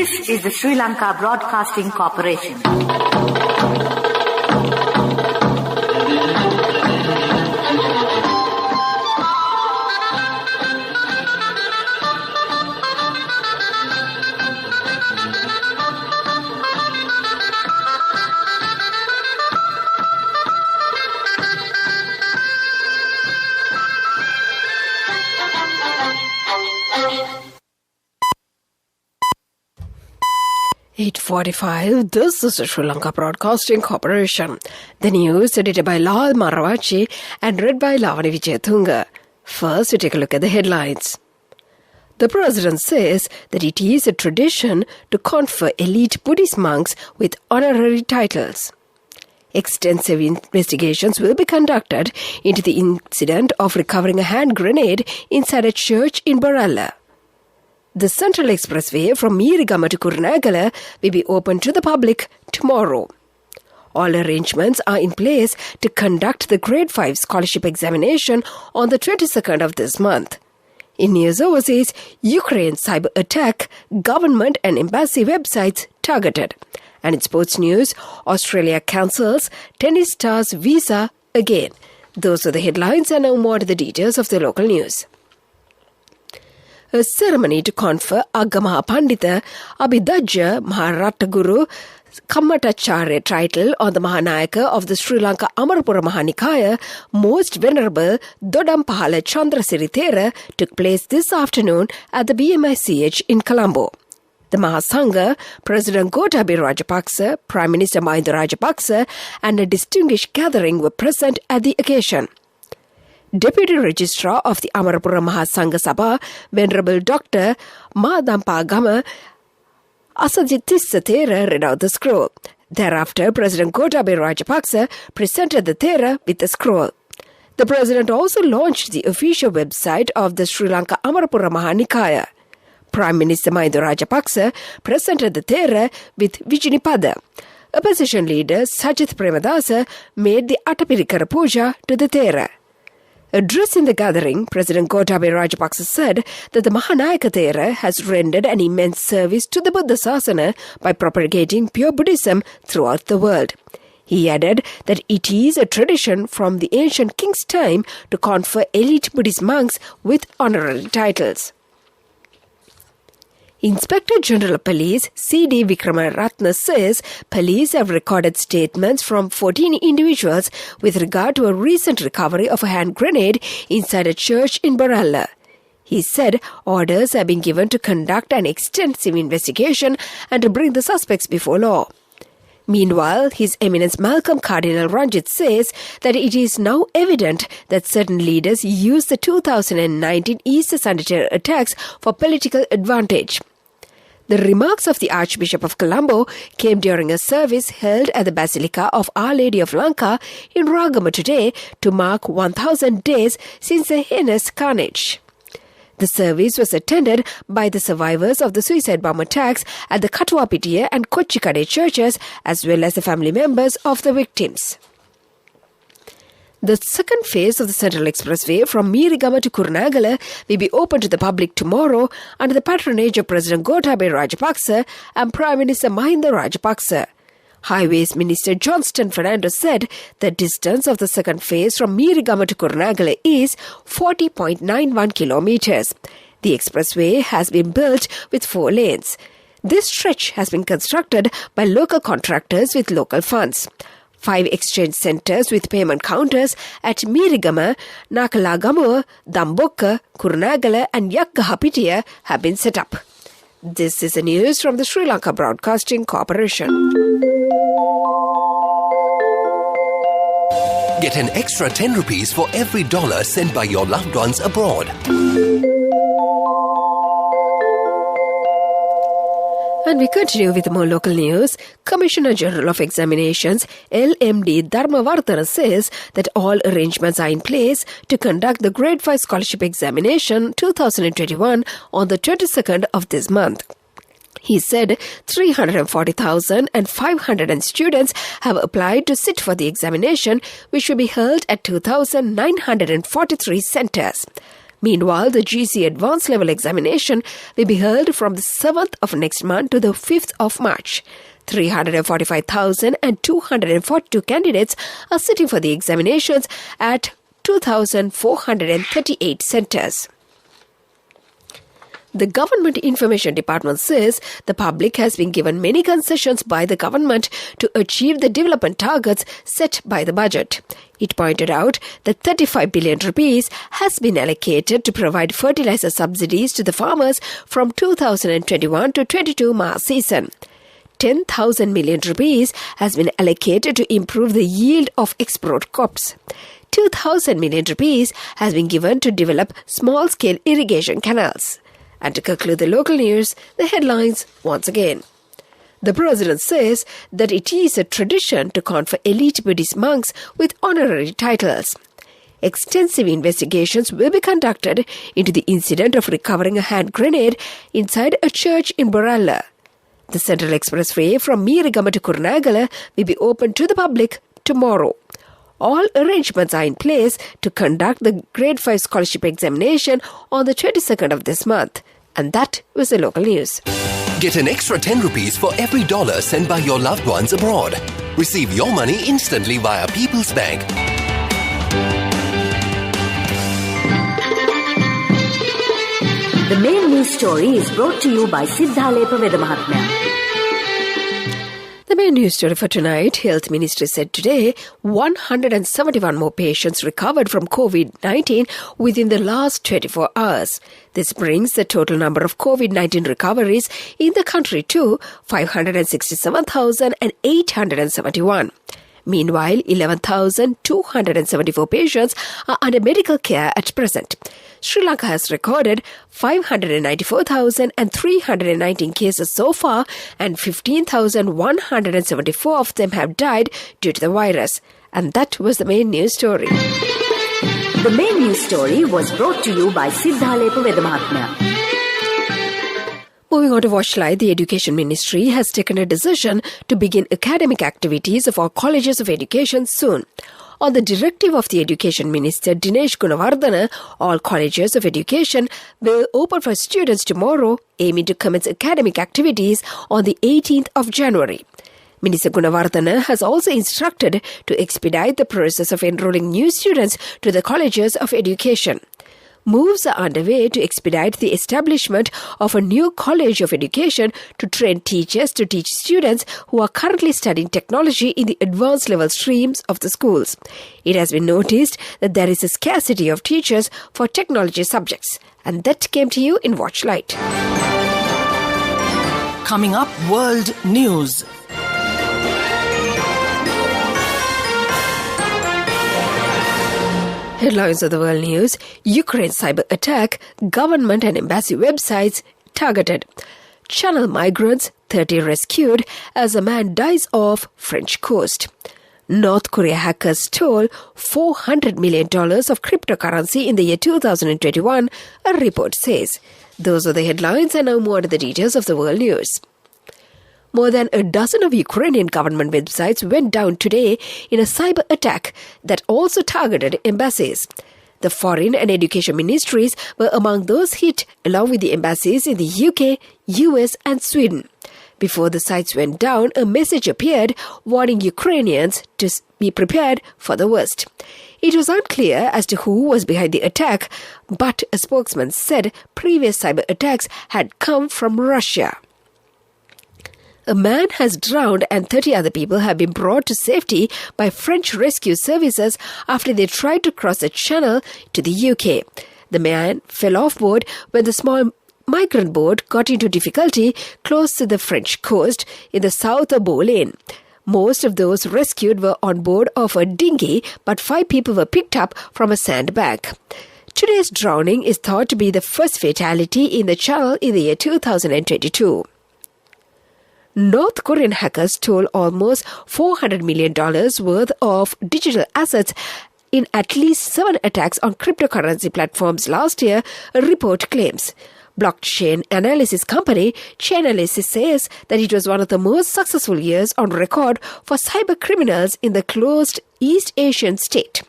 This is the Sri Lanka Broadcasting Corporation. (8:45). This is the Sri Lanka Broadcasting Corporation. The news edited by Lal Maravachi and read by Lavani Vijayatunga. First, we take a look at the headlines. The President says that it is a tradition to confer elite Buddhist monks with honorary titles. Extensive investigations will be conducted into the incident of recovering a hand grenade inside a church in Baralla. The Central Expressway from Meerigama to Kurunegala will be open to the public tomorrow. All arrangements are in place to conduct the Grade 5 scholarship examination on the 22nd of this month. In news overseas, Ukraine cyber attack, government and embassy websites targeted. And in sports news, Australia cancels tennis stars visa again. Those are the headlines, and now more to the details of the local news. A ceremony to confer Agamaha Pandita Abhidajja Maharataguru Kammatacharya title on the Mahanayaka of the Sri Lanka Amarapura Mahanikaya, Most Venerable Dodampahala Chandrasiri Thera, took place this afternoon at the BMICH in Colombo. The Mahasangha, President Gotabaya Rajapaksa, Prime Minister Mahinda Rajapaksa, and a distinguished gathering were present at the occasion. Deputy Registrar of the Amarapura Mahasangha Sabha, Venerable Dr. Mahadampagama Asajitissa Thera read out the scroll. Thereafter, President Gotabaya Rajapaksa presented the Thera with the scroll. The President also launched the official website of the Sri Lanka Amarapura Mahanikaya. Prime Minister Mahinda Rajapaksa presented the Thera with Vijinipada. Opposition leader Sajith Premadasa made the Atapirikara Puja to the Thera. Addressing the gathering, President Gotabaya Rajapaksa said that the Mahanayaka Thera has rendered an immense service to the Buddha Sasana by propagating pure Buddhism throughout the world. He added that it is a tradition from the ancient king's time to confer elite Buddhist monks with honorary titles. Inspector General of Police C.D. Vikramaratne says police have recorded statements from 14 individuals with regard to a recent recovery of a hand grenade inside a church in Baralla. He said orders have been given to conduct an extensive investigation and to bring the suspects before law. Meanwhile, His Eminence Malcolm Cardinal Ranjit says that it is now evident that certain leaders use the 2019 Easter Sunday terror attacks for political advantage. The remarks of the Archbishop of Colombo came during a service held at the Basilica of Our Lady of Lanka in Ragama today to mark 1,000 days since the heinous carnage. The service was attended by the survivors of the suicide bomb attacks at the Katuapitiya and Kochikade churches, as well as the family members of the victims. The second phase of the Central Expressway from Meerigama to Kurunegala will be open to the public tomorrow under the patronage of President Gotabaya Rajapaksa and Prime Minister Mahinda Rajapaksa. Highways Minister Johnston Fernando said the distance of the second phase from Meerigama to Kurunegala is 40.91 kilometers. The expressway has been built with 4 lanes. This stretch has been constructed by local contractors with local funds. 5 exchange centres with payment counters at Meerigama, Nakalagamu, Dambokka, Kurunegala and Yakkahapitiya have been set up. This is the news from the Sri Lanka Broadcasting Corporation. Get an extra 10 rupees for every dollar sent by your loved ones abroad. And we continue with more local news. Commissioner General of Examinations, LMD Dharmavardhana, says that all arrangements are in place to conduct the Grade 5 Scholarship Examination 2021 on the 22nd of this month. He said 340,500 students have applied to sit for the examination, which will be held at 2,943 centres. Meanwhile, the GC Advanced Level Examination will be held from the 7th of next month to the 5th of March. 345,242 candidates are sitting for the examinations at 2,438 centres. The Government Information Department says the public has been given many concessions by the government to achieve the development targets set by the budget. It pointed out that 35 billion rupees has been allocated to provide fertilizer subsidies to the farmers from 2021 to 22 March season. 10,000 million rupees has been allocated to improve the yield of export crops. 2,000 million rupees has been given to develop small-scale irrigation canals. And to conclude the local news, the headlines once again. The President says that it is a tradition to confer elite Buddhist monks with honorary titles. Extensive investigations will be conducted into the incident of recovering a hand grenade inside a church in Boralla. The Central Expressway from Meerigama to Kurunegala will be open to the public tomorrow. All arrangements are in place to conduct the Grade 5 Scholarship Examination on the 22nd of this month. And that was the local news. Get an extra 10 rupees for every dollar sent by your loved ones abroad. Receive your money instantly via People's Bank. The main news story is brought to you by Siddhalepa Vedamahatmya. The main news story for tonight, Health Ministry said today 171 more patients recovered from COVID-19 within the last 24 hours. This brings the total number of COVID-19 recoveries in the country to 567,871. Meanwhile, 11,274 patients are under medical care at present. Sri Lanka has recorded 594,319 cases so far, and 15,174 of them have died due to the virus. And that was the main news story. The main news story was brought to you by Siddhalepa Vedamahatmya. Moving on to Watchlight, the Education Ministry has taken a decision to begin academic activities of our colleges of education soon. On the directive of the Education Minister Dinesh Gunawardena, all colleges of education will open for students tomorrow, aiming to commence academic activities on the 18th of January. Minister Gunawardena has also instructed to expedite the process of enrolling new students to the colleges of education. Moves are underway to expedite the establishment of a new college of education to train teachers to teach students who are currently studying technology in the advanced level streams of the schools. It has been noticed that there is a scarcity of teachers for technology subjects. And that came to you in Watchlight. Coming up, World News. Headlines of the world news: Ukraine cyber attack, government and embassy websites targeted. Channel migrants, 30 rescued as a man dies off French coast. North Korea hackers stole $400 million of cryptocurrency in the year 2021, a report says. Those are the headlines, and now more to the details of the world news. More than a dozen of Ukrainian government websites went down today in a cyber attack that also targeted embassies. The foreign and education ministries were among those hit, along with the embassies in the UK, US and Sweden. Before the sites went down, a message appeared warning Ukrainians to be prepared for the worst. It was unclear as to who was behind the attack, but a spokesman said previous cyber attacks had come from Russia. A man has drowned and 30 other people have been brought to safety by French rescue services after they tried to cross the channel to the UK. The man fell off board when the small migrant boat got into difficulty close to the French coast in the south of Boulogne. Most of those rescued were on board of a dinghy, but 5 people were picked up from a sandbank. Today's drowning is thought to be the first fatality in the channel in the year 2022. North Korean hackers stole almost $400 million worth of digital assets in at least 7 attacks on cryptocurrency platforms last year, a report claims. Blockchain analysis company Chainalysis says that it was one of the most successful years on record for cyber criminals in the closed East Asian state.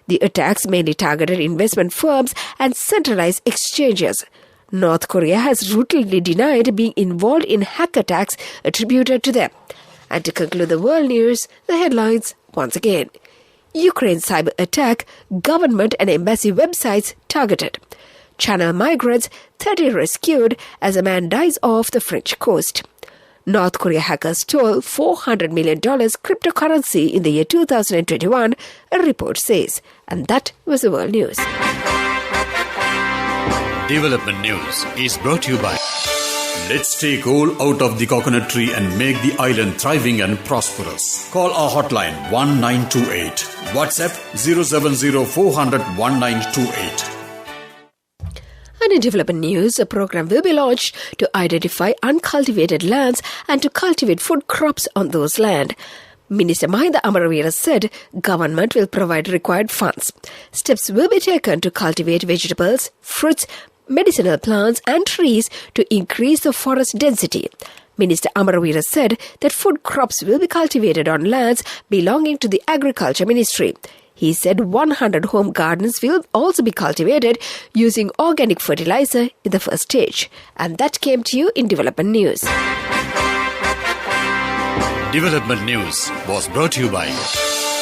The attacks mainly targeted investment firms and centralized exchanges. North Korea has routinely denied being involved in hack attacks attributed to them. And to conclude the world news, the headlines once again. Ukraine cyber attack, government and embassy websites targeted. Channel migrants, 30 rescued as a man dies off the French coast. North Korea hackers stole $400 million cryptocurrency in the year 2021, a report says. And that was the world news. Development News is brought to you by Let's take coal out of the coconut tree and make the island thriving and prosperous. Call our hotline 1928. WhatsApp 070-400-1928. And in development news, a program will be launched to identify uncultivated lands and to cultivate food crops on those land. Minister Mahinda Amaravira said government will provide required funds. Steps will be taken to cultivate vegetables, fruits, medicinal plants and trees to increase the forest density. Minister Amaravira said that food crops will be cultivated on lands belonging to the Agriculture Ministry. He said 100 home gardens will also be cultivated using organic fertilizer in the first stage. And that came to you in Development News. Development News was brought to you by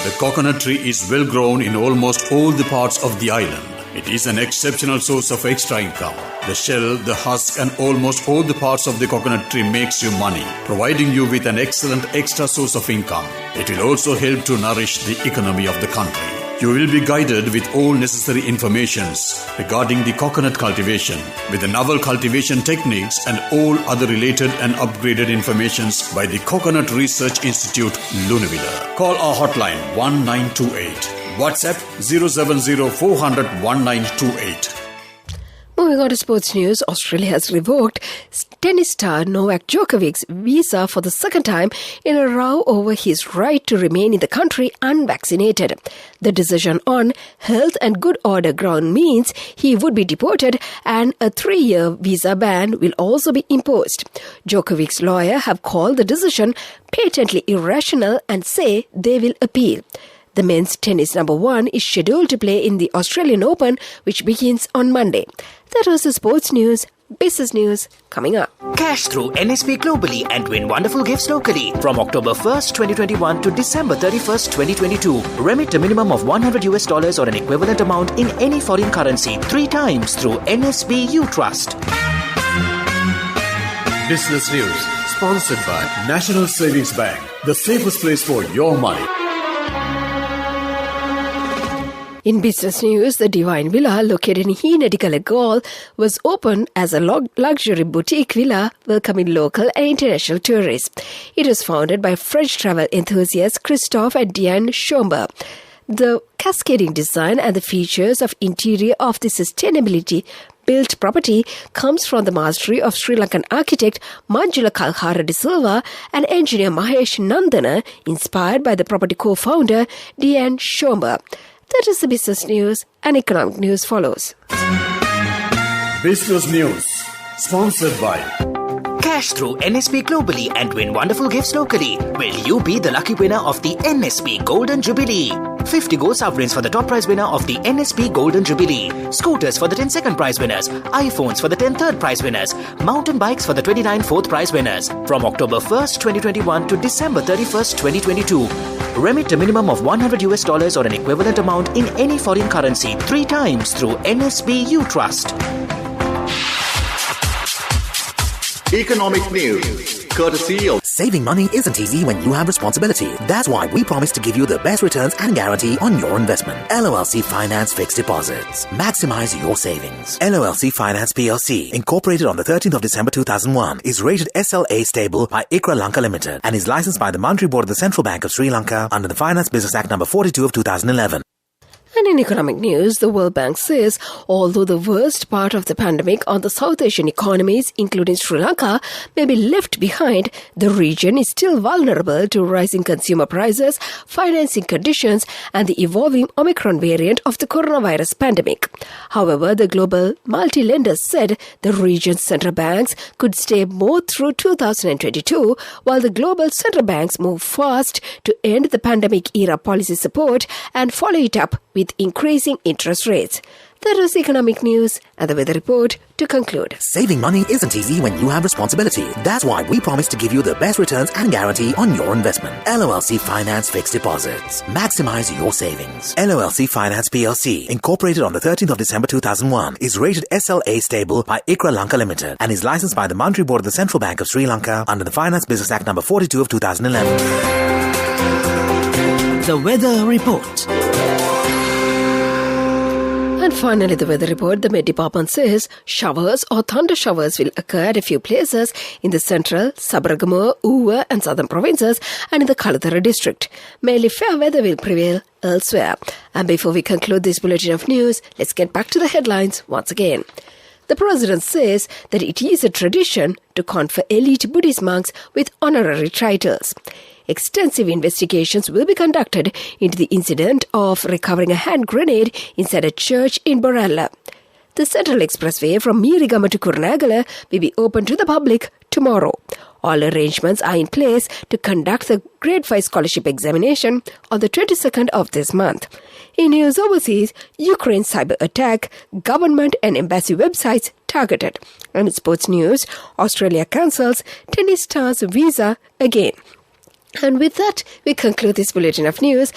the coconut tree is well grown in almost all the parts of the island. It is an exceptional source of extra income. The shell, the husk and almost all the parts of the coconut tree makes you money, providing you with an excellent extra source of income. It will also help to nourish the economy of the country. You will be guided with all necessary informations regarding the coconut cultivation, with the novel cultivation techniques and all other related and upgraded informations by the Coconut Research Institute, Lunavilla. Call our hotline 1928. WhatsApp 070-400-1928. Moving on to sports news, Australia has revoked tennis star Novak Djokovic's visa for the second time in a row over his right to remain in the country unvaccinated. The decision on health and good order ground means he would be deported and a 3-year visa ban will also be imposed. Djokovic's lawyer have called the decision patently irrational and say they will appeal. The men's tennis number 1 is scheduled to play in the Australian Open, which begins on Monday. That was the sports news. Business news coming up. Cash through NSP globally and win wonderful gifts locally. From October 1st, 2021 to December 31st, 2022. Remit a minimum of $100 or an equivalent amount in any foreign currency 3 times through NSB U Trust. Business News, sponsored by National Savings Bank, the safest place for your money. In business news, the Divine Villa, located in Heenadikala, Gaul, was opened as a luxury boutique villa welcoming local and international tourists. It was founded by French travel enthusiasts Christophe and Diane Schomburg. The cascading design and the features of interior of the sustainability built property comes from the mastery of Sri Lankan architect Manjula Kalhara de Silva and engineer Mahesh Nandana, inspired by the property co-founder Diane Schomburg. That is the business news, and economic news follows. Business News, sponsored by Cash through NSP globally and win wonderful gifts locally. Will you be the lucky winner of the NSP Golden Jubilee? 50 gold sovereigns for the top prize winner of the NSP Golden Jubilee. Scooters for the 10 second prize winners. iPhones for the 10 third prize winners. Mountain bikes for the 29 fourth prize winners. From October 1st, 2021 to December 31st, 2022. Remit a minimum of $100 or an equivalent amount in any foreign currency 3 times through NSB U Trust. Economic news, courtesy of... Saving money isn't easy when you have responsibility. That's why we promise to give you the best returns and guarantee on your investment. LOLC Finance Fixed Deposits. Maximize your savings. LOLC Finance PLC, incorporated on the 13th of December 2001, is rated SLA stable by ICRA Lanka Limited and is licensed by the Monetary Board of the Central Bank of Sri Lanka under the Finance Business Act number 42 of 2011. And in economic news, the World Bank says although the worst part of the pandemic on the South Asian economies, including Sri Lanka, may be left behind, the region is still vulnerable to rising consumer prices, financing conditions, and the evolving Omicron variant of the coronavirus pandemic. However, the global multi-lenders said the region's central banks could stay more through 2022, while the global central banks move fast to end the pandemic-era policy support and follow it up with with increasing interest rates. That was economic news and the weather report to conclude. Saving money isn't easy when you have responsibility. That's why we promise to give you the best returns and guarantee on your investment. LOLC Finance Fixed Deposits. Maximize your savings. LOLC Finance PLC, incorporated on the 13th of December 2001, is rated SLA stable by ICRA Lanka Limited and is licensed by the Monetary Board of the Central Bank of Sri Lanka under the Finance Business Act number 42 of 2011. The weather report. And finally, the weather report. The Met Department says showers or thunder showers will occur at a few places in the central, Sabaragamuwa, Uva and southern provinces and in the Kalathara district. Mainly fair weather will prevail elsewhere. And before we conclude this bulletin of news, let's get back to the headlines once again. The president says that it is a tradition to confer elite Buddhist monks with honorary titles. Extensive investigations will be conducted into the incident of recovering a hand grenade inside a church in Borella. The Central Expressway from Mirigama to Kurunegala will be open to the public tomorrow. All arrangements are in place to conduct the Grade 5 scholarship examination on the 22nd of this month. In news overseas, Ukraine cyber attack, government and embassy websites targeted. And in sports news, Australia cancels tennis stars visa again. And with that, we conclude this bulletin of news.